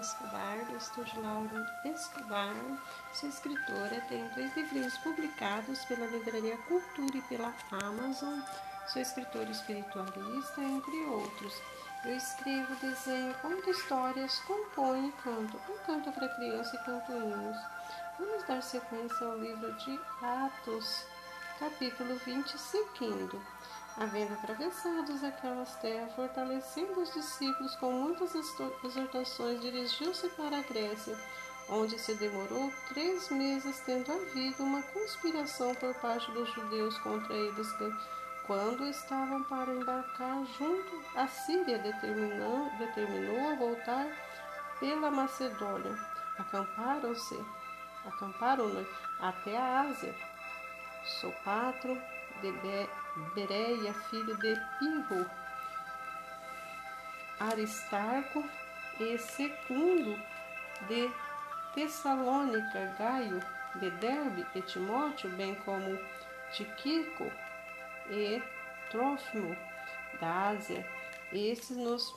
Escobar, do estúdio Lauro Escobar. Sou escritora, tenho 2 livrinhos publicados pela Livraria Cultura e pela Amazon. Sou escritora espiritualista, entre outros. Eu escrevo, desenho, conto histórias, componho e canto. Eu canto para criança e canto hinos. Vamos dar sequência ao livro de Atos, capítulo 20, seguindo. Havendo atravessados aquelas terras, fortalecendo os discípulos com muitas exortações, dirigiu-se para a Grécia, onde se demorou 3 meses, tendo havido uma conspiração por parte dos judeus contra eles, quando estavam para embarcar junto à Síria, determinou a voltar pela Macedônia. Acamparam até a Ásia. Sopatro de Bereia, filho de Pirro, Aristarco e Segundo de Tessalônica, Gaio de Derbe e Timóteo, bem como Tíquico e Trófimo da Ásia. Esses nos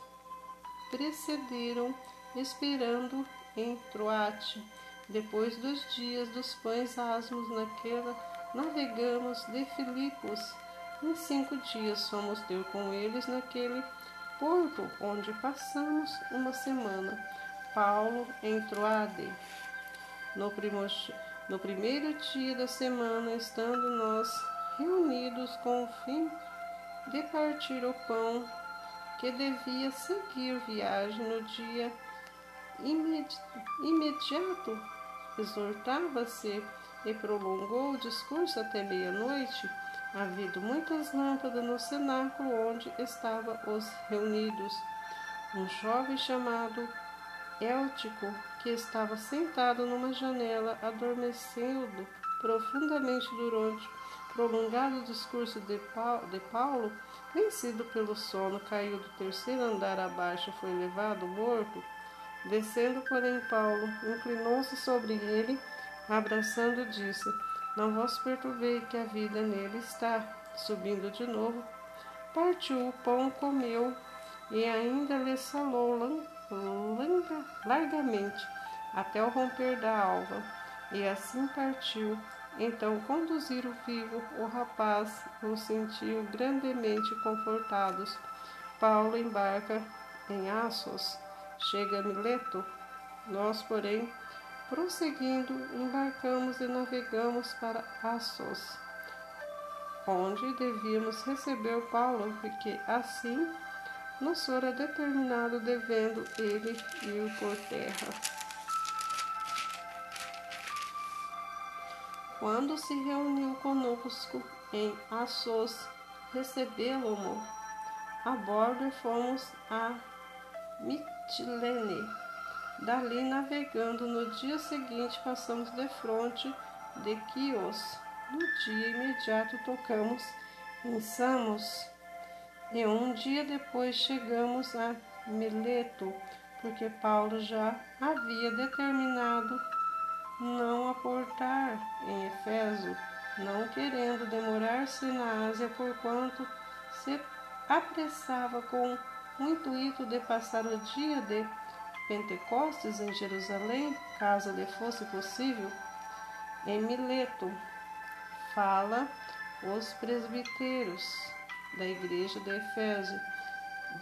precederam, esperando em Troate. Depois dos dias dos pães asmos, navegamos de Filipos. Em 5 dias fomos ter com eles naquele porto, onde passamos uma semana. Paulo em Troade. No primeiro dia da semana, estando nós reunidos com o fim de partir o pão, que devia seguir viagem no dia imediato, exortava-se e prolongou o discurso até meia-noite, havendo muitas lâmpadas no cenáculo onde estavam os reunidos. Um jovem chamado Éltico, que estava sentado numa janela, adormecendo profundamente durante o prolongado discurso de Paulo, vencido pelo sono, caiu do 3º andar abaixo e foi levado morto. Descendo, porém, Paulo inclinou-se sobre ele, abraçando, disse: Não vos perturbei, que a vida nele está. Subindo de novo, partiu o pão, comeu, e ainda lhe salou largamente, até o romper da alva, e assim partiu. Então conduziram vivo o rapaz, e o sentiu grandemente confortados. Paulo embarca em Assos, chega a Mileto. Nós, porém, prosseguindo, embarcamos e navegamos para Assos, onde devíamos receber Paulo, porque assim nos fora determinado, devendo ele ir por terra. Quando se reuniu conosco em Assos, recebê-lo-mo a bordo, e fomos a Mitilene. Dali, navegando, no dia seguinte passamos defronte de Quios. No dia imediato tocamos em Samos, e um dia depois chegamos a Mileto, porque Paulo já havia determinado não aportar em Éfeso, não querendo demorar-se na Ásia, porquanto se apressava com o intuito de passar o dia de Pentecostes em Jerusalém, caso lhe fosse possível. Em Mileto fala os presbíteros da igreja de Éfeso.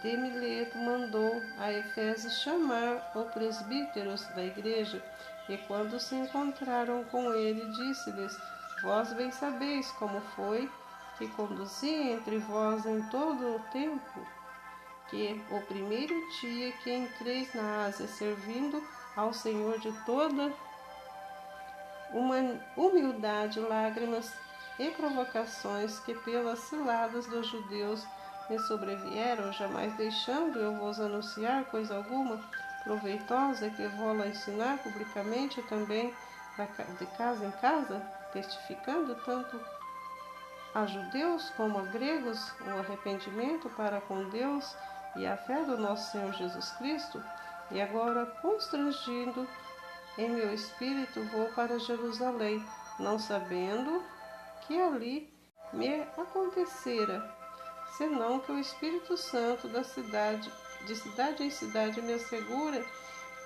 De Mileto mandou a Éfeso chamar os presbíteros da igreja, e quando se encontraram com ele, disse-lhes: Vós bem sabeis como foi que conduzi entre vós em todo o tempo, que o primeiro dia que entreis na Ásia, servindo ao Senhor de toda uma humildade, lágrimas e provocações que pelas ciladas dos judeus me sobrevieram, jamais deixando eu vos anunciar coisa alguma proveitosa, que vou ensinar publicamente também de casa em casa, testificando tanto a judeus como a gregos o arrependimento para com Deus e a fé do nosso Senhor Jesus Cristo. E agora, constrangido em meu espírito, vou para Jerusalém, não sabendo que ali me acontecera, senão que o Espírito Santo de cidade em cidade me assegura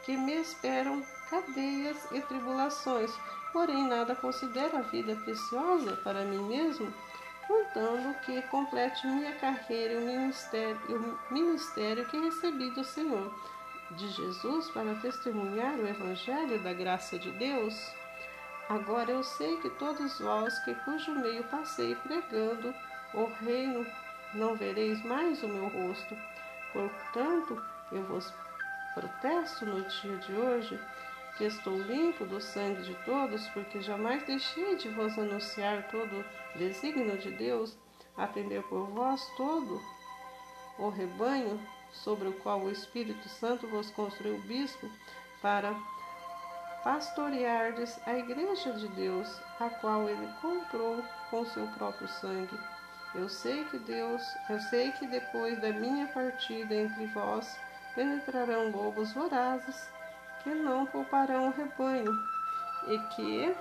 que me esperam cadeias e tribulações, porém nada considero a vida preciosa para mim mesmo, contando que complete minha carreira e o ministério que recebi do Senhor, de Jesus, para testemunhar o Evangelho da graça de Deus. Agora eu sei que todos vós, que cujo meio passei pregando o reino, não vereis mais o meu rosto. Portanto, eu vos protesto no dia de hoje, que estou limpo do sangue de todos, porque jamais deixei de vos anunciar todo o desígnio de Deus, atender por vós todo o rebanho, sobre o qual o Espírito Santo vos construiu bispo, para pastoreardes a igreja de Deus, a qual ele comprou com seu próprio sangue. Eu sei que depois da minha partida entre vós penetrarão lobos vorazes, que não pouparão o rebanho, e que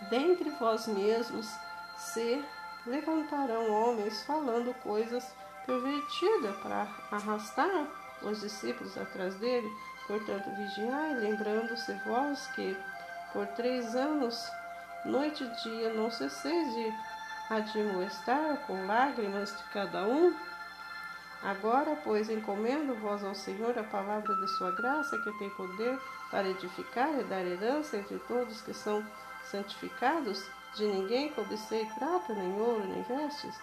dentre vós mesmos se levantarão homens falando coisas pervertidas para arrastar os discípulos atrás dele. Portanto, vigiai, lembrando-se vós que por 3 anos, noite e dia, não cesseis de admoestar com lágrimas de cada um. Agora, pois, encomendo vós ao Senhor a palavra de sua graça, que tem poder para edificar e dar herança entre todos que são santificados. De ninguém cobicei prata, nem ouro, nem vestes.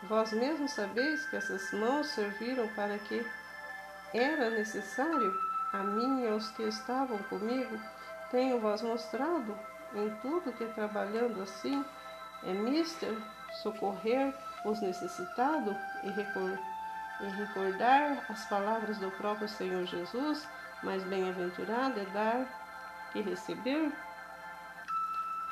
Vós mesmos sabeis que essas mãos serviram para que era necessário a mim e aos que estavam comigo. Tenho vós mostrado em tudo que, trabalhando assim, é mister socorrer os necessitados e recordar as palavras do próprio Senhor Jesus, mas bem-aventurado é dar que receber.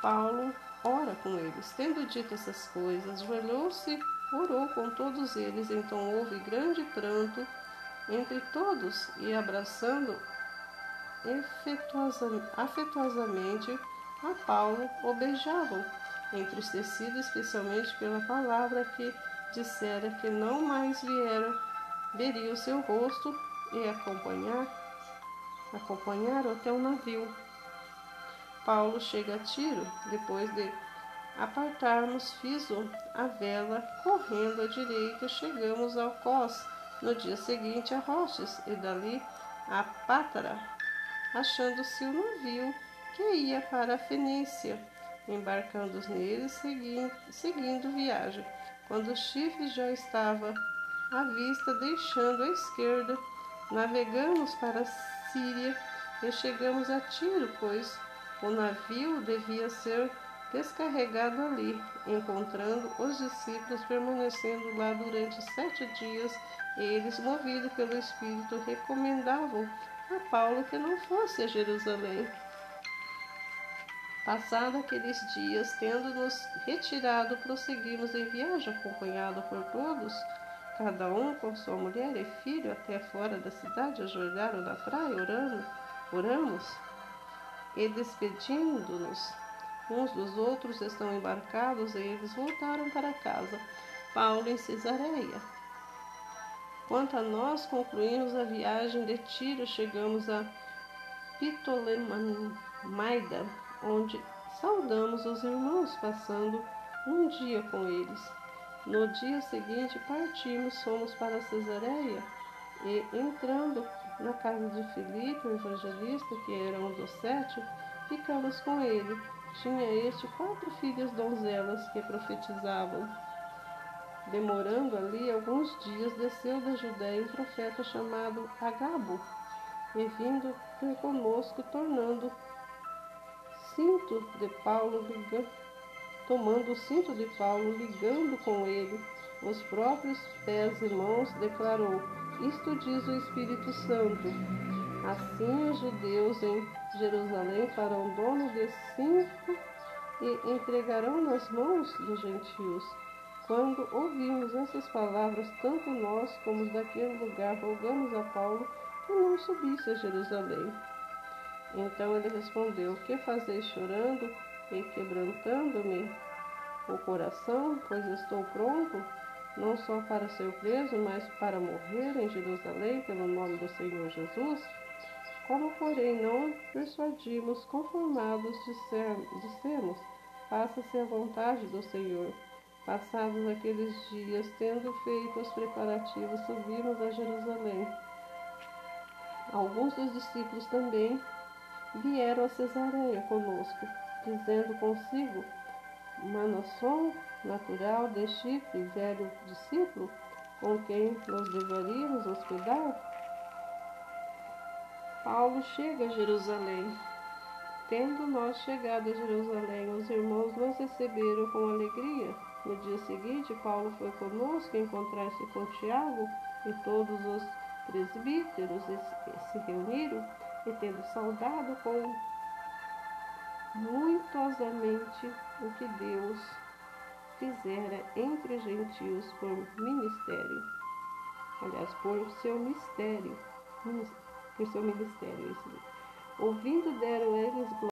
Paulo ora com eles. Tendo dito essas coisas, ajoelhou-se, orou com todos eles. Então houve grande pranto entre todos, e abraçando afetuosamente a Paulo, o beijavam, entristecidos especialmente pela palavra que dissera, que não mais veria o seu rosto, e acompanharam até o navio. Paulo chega a Tiro. Depois de apartarmos, fiz a vela, correndo à direita, chegamos ao Cós. No dia seguinte a Roches, e dali a Pátara, achando-se o navio que ia para a Fenícia, embarcando nele, seguindo viagem. Quando o chifre já estava à vista, deixando a esquerda, navegamos para a Síria e chegamos a Tiro, pois o navio devia ser descarregado ali, encontrando os discípulos permanecendo lá durante 7 dias, e eles, movidos pelo Espírito, recomendavam a Paulo que não fosse a Jerusalém. Passados aqueles dias, tendo-nos retirado, prosseguimos em viagem, acompanhado por todos, cada um com sua mulher e filho, até fora da cidade. Ajoelharam na praia, oramos, e despedindo-nos uns dos outros, estão embarcados, e eles voltaram para casa. Paulo em Cesareia. Quanto a nós, concluímos a viagem de Tiro, chegamos a Ptolemaida, onde saudamos os irmãos, passando um dia com eles. No dia seguinte partimos, fomos para Cesareia, e entrando na casa de Filipe, o evangelista, que era um dos 7, ficamos com ele. Tinha este 4 filhas donzelas que profetizavam. Demorando ali alguns dias, desceu da Judéia um profeta chamado Agabo, e vindo ter conosco, tomando o cinto de Paulo, ligando com ele os próprios pés e mãos, declarou: Isto diz o Espírito Santo: assim os judeus em Jerusalém farão dono de cinto e entregarão nas mãos dos gentios. Quando ouvimos essas palavras, tanto nós como os daquele lugar rogamos a Paulo que não subisse a Jerusalém. Então ele respondeu: Que fazeis chorando e quebrantando-me o coração? Pois estou pronto não só para ser preso, mas para morrer em Jerusalém pelo nome do Senhor Jesus? Como, porém, não persuadimos, conformados, dissemos, faça-se a vontade do Senhor. Passados aqueles dias, tendo feito os preparativos, subimos a Jerusalém. Alguns dos discípulos também vieram a Cesareia conosco, dizendo consigo: Manassés, natural de Chipre, velho discípulo, com quem nos deveríamos hospedar? Paulo chega a Jerusalém. Tendo nós chegado a Jerusalém, os irmãos nos receberam com alegria. No dia seguinte, Paulo foi conosco encontrar-se com Tiago, e todos os presbíteros se reuniram, e tendo saudado com muitosamente o que Deus fizera entre os gentios por seu ministério, ouvindo deram eles glória